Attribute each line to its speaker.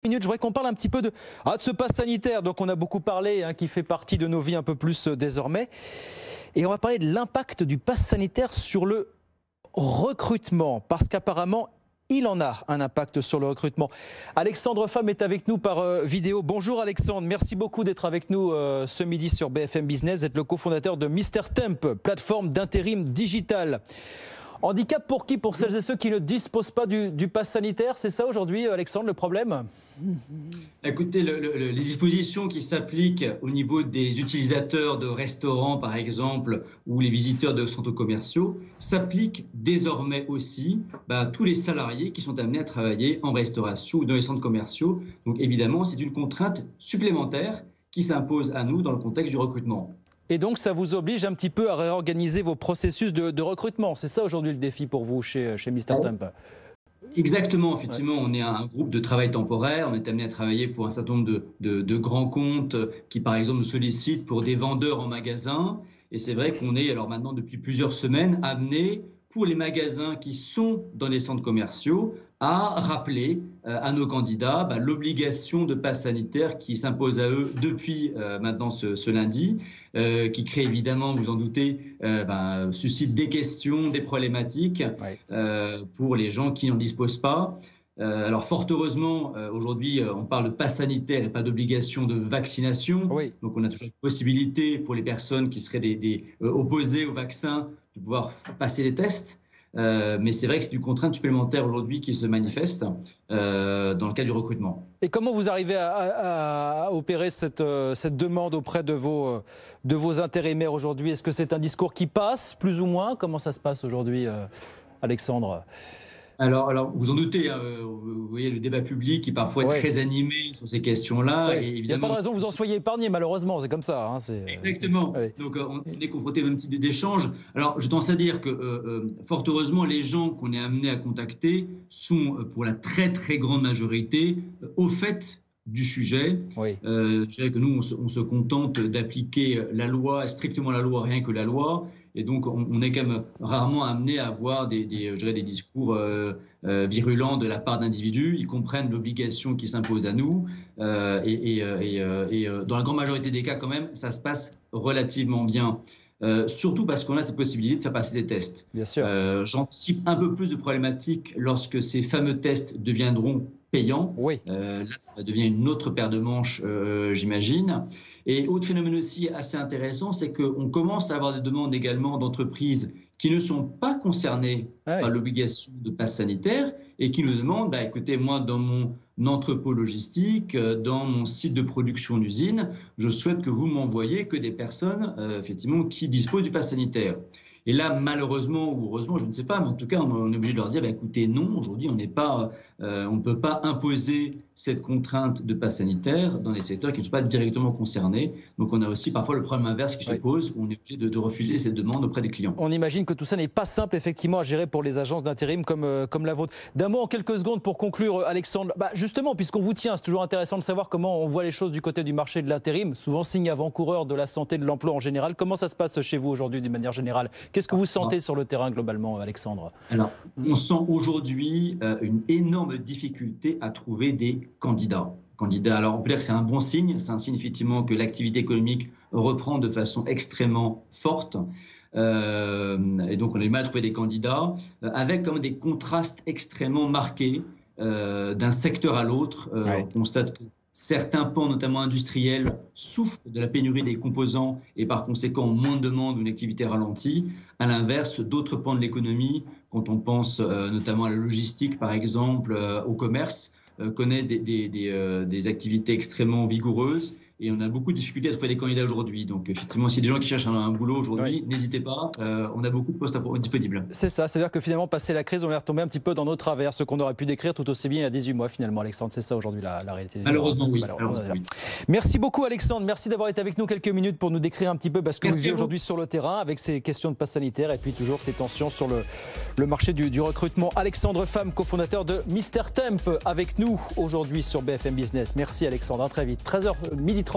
Speaker 1: Je voudrais qu'on parle un petit peu de ce pass sanitaire. Donc on a beaucoup parlé, qui fait partie de nos vies un peu plus désormais. Et on va parler de l'impact du pass sanitaire sur le recrutement. Parce qu'apparemment, il en a un impact sur le recrutement. Alexandre Pham est avec nous par vidéo. Bonjour Alexandre, merci beaucoup d'être avec nous ce midi sur BFM Business. Vous êtes le cofondateur de Mr Temp, plateforme d'intérim digital. Handicap pour qui? Pour celles et ceux qui ne disposent pas du pass sanitaire, c'est ça aujourd'hui, Alexandre, le problème?
Speaker 2: Écoutez, les dispositions qui s'appliquent au niveau des utilisateurs de restaurants, par exemple, ou les visiteurs de centres commerciaux, s'appliquent désormais aussi à tous les salariés qui sont amenés à travailler en restauration ou dans les centres commerciaux. Donc évidemment, c'est une contrainte supplémentaire qui s'impose à nous dans le contexte du recrutement.
Speaker 1: Et donc, ça vous oblige un petit peu à réorganiser vos processus de recrutement. C'est ça aujourd'hui le défi pour vous chez Mr Temp?
Speaker 2: Exactement, effectivement, on est un groupe de travail temporaire. On est amené à travailler pour un certain nombre de grands comptes qui, par exemple, nous sollicitent pour des vendeurs en magasin. Et c'est vrai qu'on est, alors maintenant, depuis plusieurs semaines, amené pour les magasins qui sont dans les centres commerciaux à rappeler à nos candidats l'obligation de pass sanitaire qui s'impose à eux depuis maintenant ce lundi, qui crée évidemment, vous en doutez, suscite des questions, des problématiques pour les gens qui n'en disposent pas. Alors fort heureusement, aujourd'hui, on parle de pass sanitaire et pas d'obligation de vaccination. Oui. Donc on a toujours une possibilité pour les personnes qui seraient opposées au vaccin de pouvoir passer les tests. Mais c'est vrai que c'est une contrainte supplémentaire aujourd'hui qui se manifeste dans le cadre du recrutement.
Speaker 1: Et comment vous arrivez à opérer cette demande auprès de vos intérimaires aujourd'hui? Est-ce que c'est un discours qui passe, plus ou moins? Comment ça se passe aujourd'hui, Alexandre?
Speaker 2: Alors, vous en doutez, vous voyez le débat public qui parfois est très animé sur ces questions-là.
Speaker 1: Il n'y a pas de raison que vous en soyez épargné, malheureusement, c'est comme ça.
Speaker 2: Exactement. Donc, on est confronté au même type d'échange. Alors, je tendance à dire que, fort heureusement, les gens qu'on est amenés à contacter sont, pour la très, très grande majorité, au fait du sujet. Je dirais que nous, on se contente d'appliquer la loi, strictement la loi, rien que la loi. Et donc, on est quand même rarement amené à avoir des discours virulents de la part d'individus. Ils comprennent l'obligation qui s'impose à nous. Dans la grande majorité des cas, quand même, ça se passe relativement bien. Surtout parce qu'on a cette possibilité de faire passer des tests.
Speaker 1: Bien sûr.
Speaker 2: J'anticipe un peu plus de problématiques lorsque ces fameux tests deviendront payants. Là, ça devient une autre paire de manches, j'imagine. Et autre phénomène aussi assez intéressant, c'est qu'on commence à avoir des demandes également d'entreprises qui ne sont pas concernées par l'obligation de pass sanitaire et qui nous demandent, écoutez, moi, dans mon entrepôt logistique, dans mon site de production d'usine, je souhaite que vous m'envoyiez que des personnes, effectivement, qui disposent du pass sanitaire. Et là, malheureusement ou heureusement, je ne sais pas, mais en tout cas, on est obligé de leur dire, écoutez, non, aujourd'hui, on ne peut pas imposer cette contrainte de pass sanitaire dans les secteurs qui ne sont pas directement concernés. Donc, on a aussi parfois le problème inverse qui se pose, où on est obligé de refuser cette demande auprès des clients.
Speaker 1: On imagine que tout ça n'est pas simple, effectivement, à gérer pour les agences d'intérim comme la vôtre. D'un mot en quelques secondes pour conclure, Alexandre. Justement, puisqu'on vous tient, c'est toujours intéressant de savoir comment on voit les choses du côté du marché de l'intérim, souvent signe avant-coureur de la santé de l'emploi en général. Comment ça se passe chez vous aujourd'hui d'une manière générale? Qu'est-ce que vous sentez sur le terrain globalement, Alexandre?
Speaker 2: Alors, on sent aujourd'hui une énorme difficulté à trouver des candidats. Alors, on peut dire que c'est un bon signe. C'est un signe effectivement que l'activité économique reprend de façon extrêmement forte. Et donc, on a du mal à trouver des candidats avec quand même des contrastes extrêmement marqués d'un secteur à l'autre. On constate que certains pans, notamment industriels, souffrent de la pénurie des composants et par conséquent ont moins de demande ou une activité ralentie. À l'inverse, d'autres pans de l'économie, quand on pense notamment à la logistique par exemple, au commerce, connaissent des activités extrêmement vigoureuses. Et on a beaucoup de difficultés à trouver des candidats aujourd'hui. Donc, effectivement, s'il y a des gens qui cherchent un boulot aujourd'hui, n'hésitez pas. On a beaucoup de postes disponibles.
Speaker 1: C'est ça. C'est-à-dire que finalement, passé la crise, on est retombé un petit peu dans nos travers, ce qu'on aurait pu décrire tout aussi bien il y a 18 mois, finalement, Alexandre. C'est ça aujourd'hui la réalité.
Speaker 2: Malheureusement, oui.
Speaker 1: Merci beaucoup, Alexandre. Merci d'avoir été avec nous quelques minutes pour nous décrire un petit peu ce que vous vivez aujourd'hui sur le terrain avec ces questions de pass sanitaire et puis toujours ces tensions sur le marché du recrutement. Alexandre Pham, cofondateur de Mr Temp, avec nous aujourd'hui sur BFM Business. Merci, Alexandre. À très vite. 13h30.